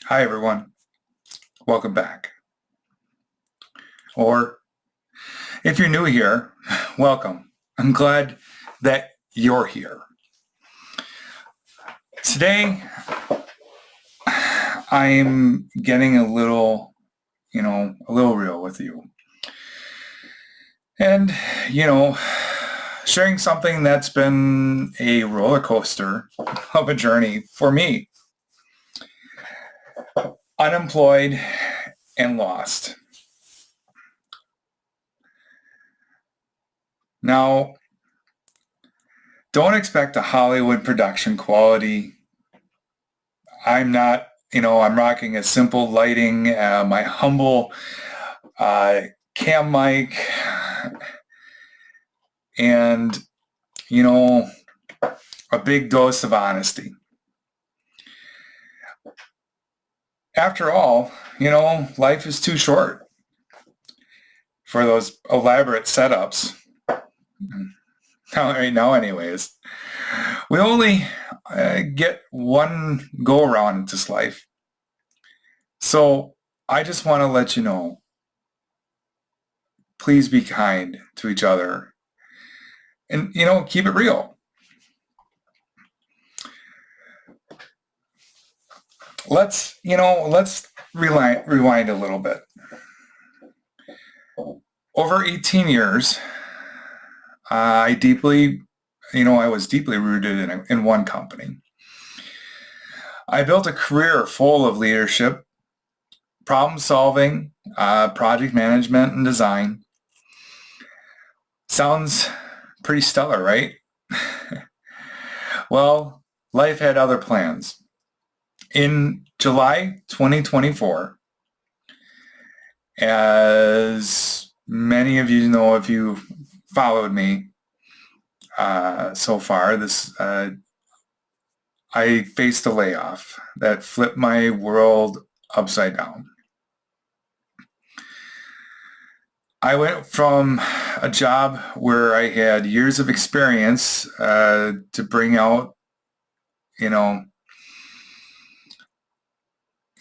Hi, everyone. Welcome back. Or if you're new here, welcome. I'm glad that you're here. Today, I'm getting a little real with you. And, you know, sharing something that's been a roller coaster of a journey for me. Unemployed and lost. Now, don't expect a Hollywood production quality. I'm rocking a simple lighting, my humble cam mic, and, you know, a big dose of honesty. After all, life is too short for those elaborate setups. Right now, anyways. We only get one go around in this life. So I just want to let you know, please be kind to each other and, keep it real. Let's rewind a little bit. Over 18 years, I was deeply rooted in one company. I built a career full of leadership, problem solving, project management, and design. Sounds pretty stellar, right? Well, life had other plans. In July 2024, as many of you know if you followed me so far, I faced a layoff that flipped my world upside down. I went from a job where I had years of experience to bring out,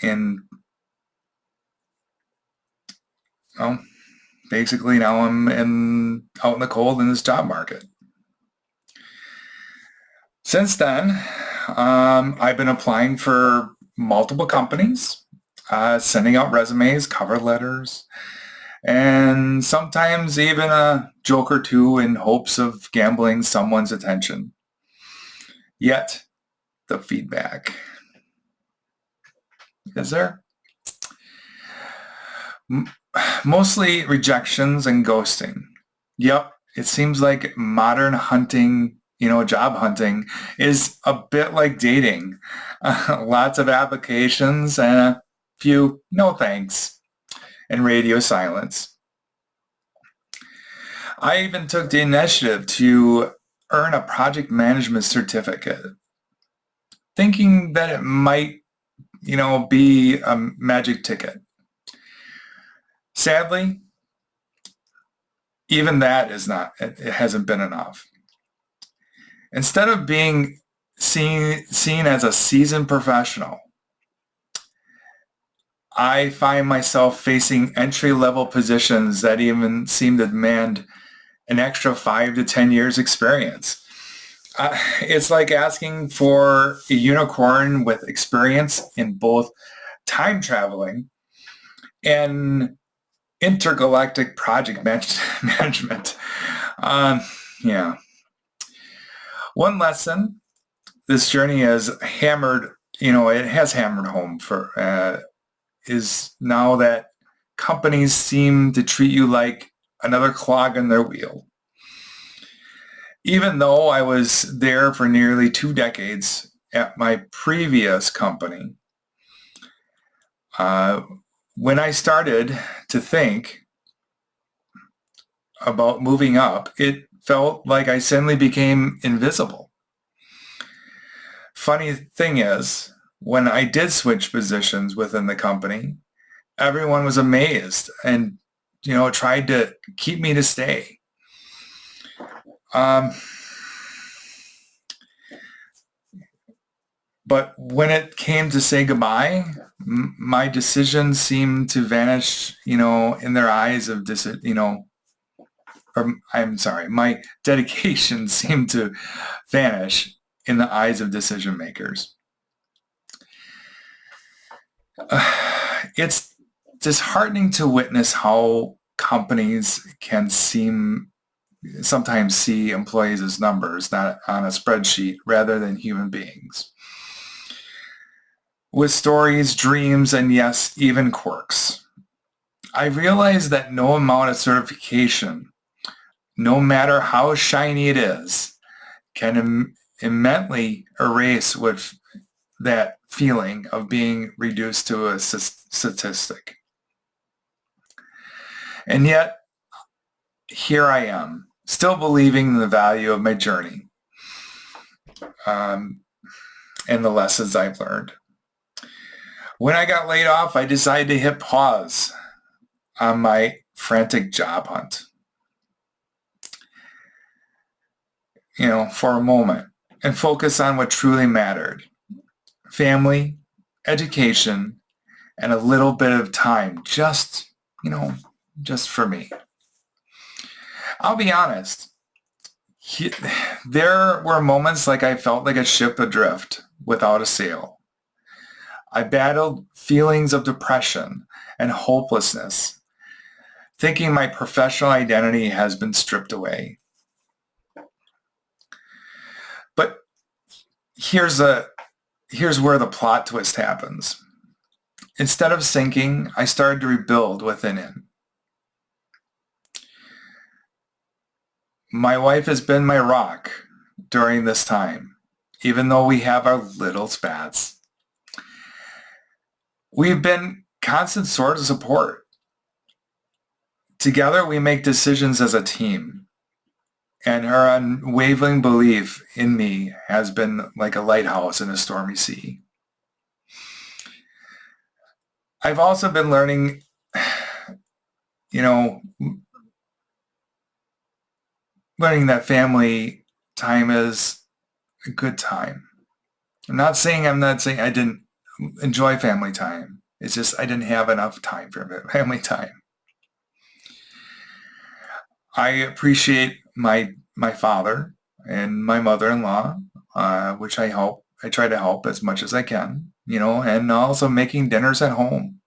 in, well, basically now I'm out in the cold in this job market. Since then, I've been applying for multiple companies, sending out resumes, cover letters, and sometimes even a joke or two in hopes of gambling someone's attention. Yet, the feedback. Is there? Mostly rejections and ghosting. Yep, it seems like modern hunting, job hunting is a bit like dating. Lots of applications and a few no thanks and radio silence. I even took the initiative to earn a project management certificate, thinking that it might, be a magic ticket. Sadly, even that it hasn't been enough. Instead of being seen as a seasoned professional, I find myself facing entry-level positions that even seem to demand an extra 5 to 10 years experience. It's like asking for a unicorn with experience in both time traveling and intergalactic project management. Yeah. One lesson this journey has hammered home is now that companies seem to treat you like another clog in their wheel. Even though I was there for nearly 2 decades at my previous company, when I started to think about moving up, it felt like I suddenly became invisible. Funny thing is, when I did switch positions within the company, everyone was amazed and, tried to keep me to stay. But when it came to say goodbye, my decision seemed to vanish, in their eyes of or I'm sorry, my dedication seemed to vanish in the eyes of decision makers. It's disheartening to witness how companies can sometimes see employees as numbers, not on a spreadsheet, rather than human beings. With stories, dreams, and yes, even quirks. I realize that no amount of certification, no matter how shiny it is, can immensely erase that feeling of being reduced to a statistic. And yet, here I am, still believing in the value of my journey and the lessons I've learned. When I got laid off, I decided to hit pause on my frantic job hunt, for a moment and focus on what truly mattered: family, education, and a little bit of time just for me. I'll be honest. There were moments like I felt like a ship adrift without a sail. I battled feelings of depression and hopelessness, thinking my professional identity has been stripped away. But here's where the plot twist happens. Instead of sinking, I started to rebuild within it. My wife has been my rock during this time, even though we have our little spats. We've been constant source of support. Together, we make decisions as a team, and her unwavering belief in me has been like a lighthouse in a stormy sea. I've also been learning, learning that family time is a good time. I'm not saying I didn't enjoy family time. It's just I didn't have enough time for family time. I appreciate my father and my mother-in-law, which I try to help as much as I can, and also making dinners at home.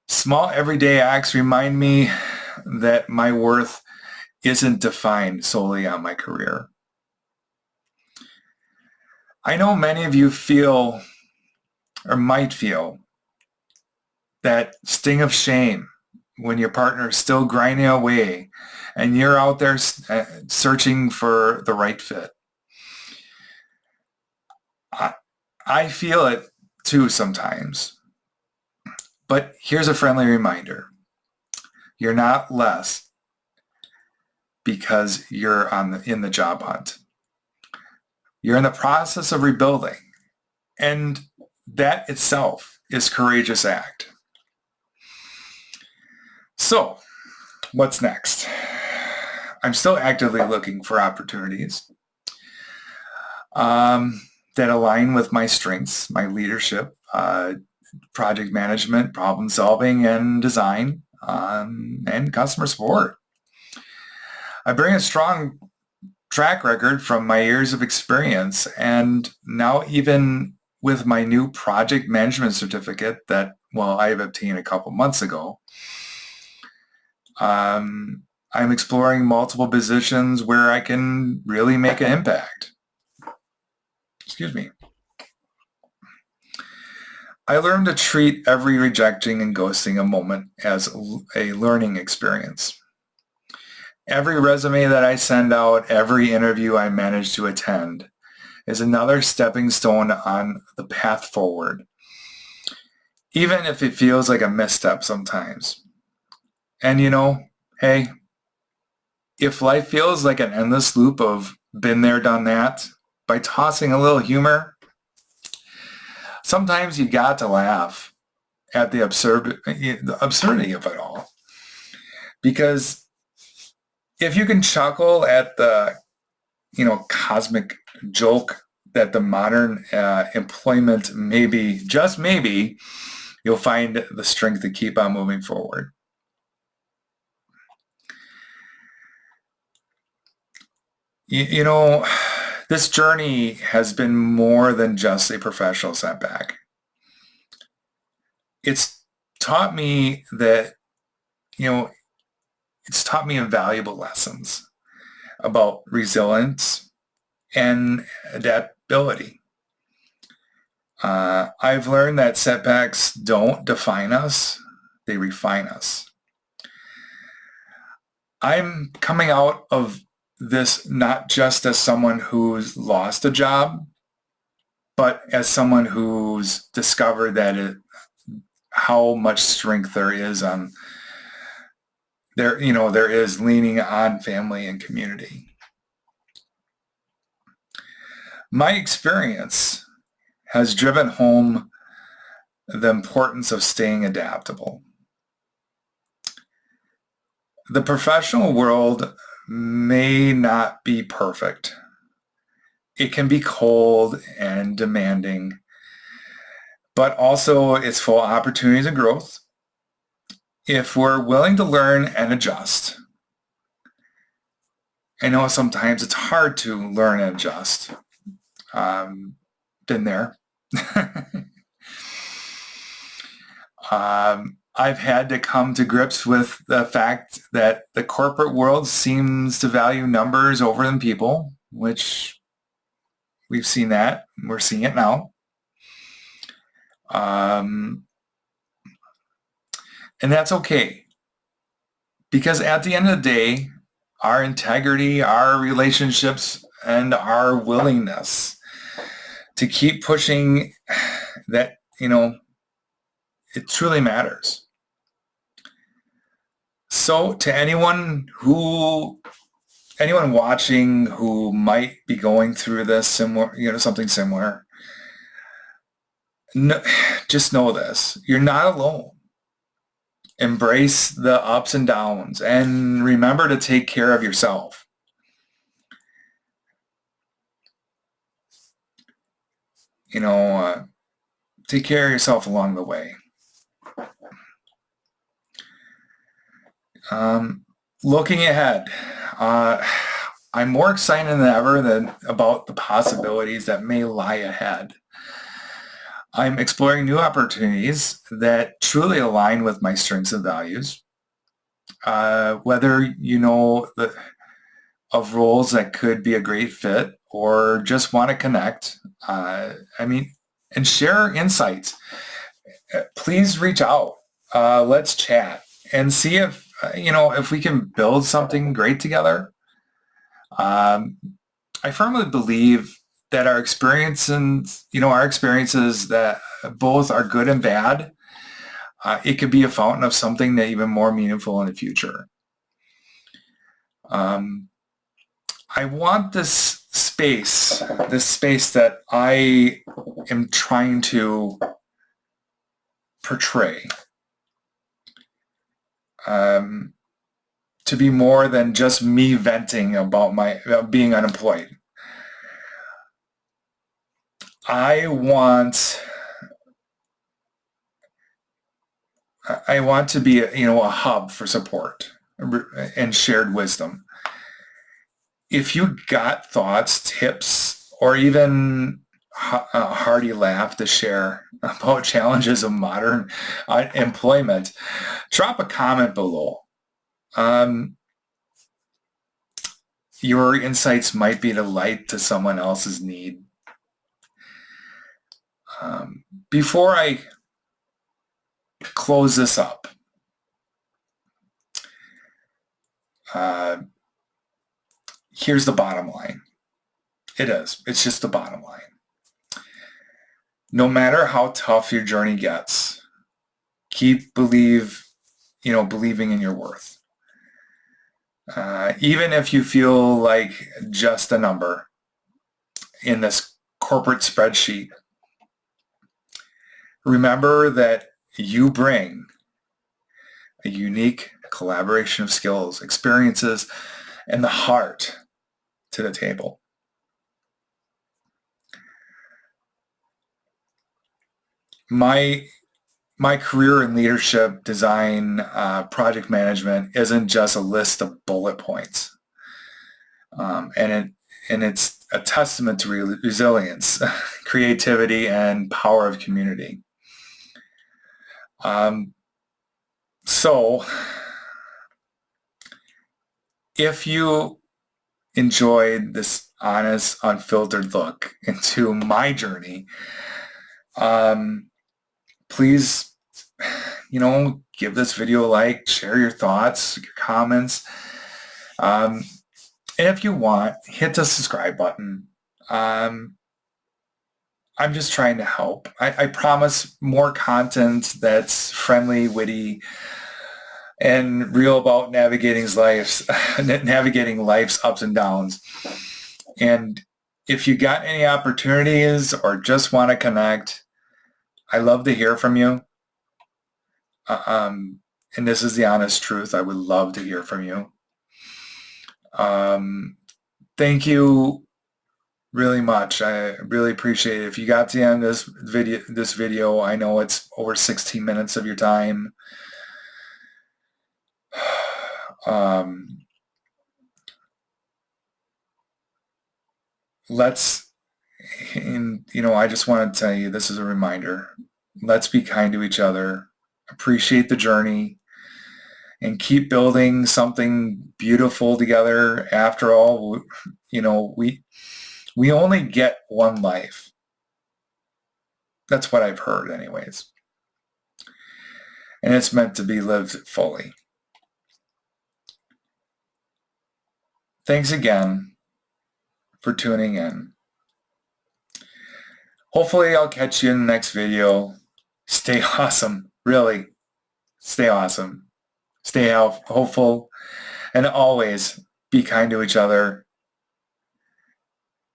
Small everyday acts remind me that my worth isn't defined solely on my career. I know many of you feel or might feel that sting of shame when your partner is still grinding away and you're out there searching for the right fit. I feel it too sometimes. But here's a friendly reminder. You're not less because you're in the job hunt. You're in the process of rebuilding, and that itself is a courageous act. So, what's next? I'm still actively looking for opportunities that align with my strengths, my leadership, project management, problem solving, and design, and customer support. I bring a strong track record from my years of experience, and now even with my new project management certificate that, I've obtained a couple months ago, I'm exploring multiple positions where I can really make an impact. Excuse me. I learned to treat every rejecting and ghosting a moment as a learning experience. Every resume that I send out, every interview I manage to attend is another stepping stone on the path forward, even if it feels like a misstep sometimes. And hey, if life feels like an endless loop of been there, done that, by tossing a little humor, sometimes you got to laugh at the absurdity of it all. Because if you can chuckle at the, cosmic joke that the modern employment, maybe, just maybe, you'll find the strength to keep on moving forward. You know, this journey has been more than just a professional setback. It's taught me that, it's taught me invaluable lessons about resilience and adaptability. I've learned that setbacks don't define us, they refine us. I'm coming out of this not just as someone who's lost a job, but as someone who's discovered that how much strength there is on there is leaning on family and community. My experience has driven home the importance of staying adaptable. The professional world may not be perfect. It can be cold and demanding, but also it's full of opportunities and growth if we're willing to learn and adjust. I know sometimes it's hard to learn and adjust. Been there. I've had to come to grips with the fact that the corporate world seems to value numbers over than people, which we've seen that. We're seeing it now. And that's okay. Because at the end of the day, our integrity, our relationships, and our willingness to keep pushing that, it truly matters. So to anyone watching who might be going through this similar, something similar, just know this: you're not alone. Embrace the ups and downs, and remember to take care of yourself. Take care of yourself along the way. Looking ahead, I'm more excited than ever about the possibilities that may lie ahead. I'm exploring new opportunities that truly align with my strengths and values. Whether of roles that could be a great fit or just want to connect, and share insights, please reach out. Let's chat and see if we can build something great together. I firmly believe that our experiences that both are good and bad, it could be a fountain of something that even more meaningful in the future. I want this space that I am trying to portray, to be more than just me venting about being unemployed. I want to be a hub for support and shared wisdom. If you got thoughts, tips, or even a hearty laugh to share about challenges of modern employment, drop a comment below. Your insights might be the light to someone else's need. Before I close this up, here's the bottom line. It's just the bottom line. No matter how tough your journey gets, keep believing in your worth. Even if you feel like just a number in this corporate spreadsheet, remember that you bring a unique collaboration of skills, experiences, and the heart to the table. my my career in leadership, design, project management isn't just a list of bullet points, and it's a testament to resilience, creativity, and power of community. Um, so, if you enjoyed this honest, unfiltered look into my journey, um, please, give this video a like, share your thoughts, your comments. Um, and if you want, hit the subscribe button. Um, I'm just trying to help. I promise more content that's friendly, witty, and real about navigating life's ups and downs. And if you got any opportunities or just want to connect, I love to hear from you. And this is the honest truth. I would love to hear from you. Thank you really much. I really appreciate it. If you got to the end of this video, I know it's over 16 minutes of your time. I just want to tell you, this is a reminder. Let's be kind to each other, appreciate the journey, and keep building something beautiful together. After all, we only get one life. That's what I've heard anyways. And it's meant to be lived fully. Thanks again for tuning in. Hopefully I'll catch you in the next video. Stay awesome. Really. Stay awesome. Stay hopeful. And always be kind to each other.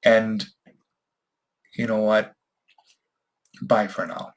And you know what? Bye for now.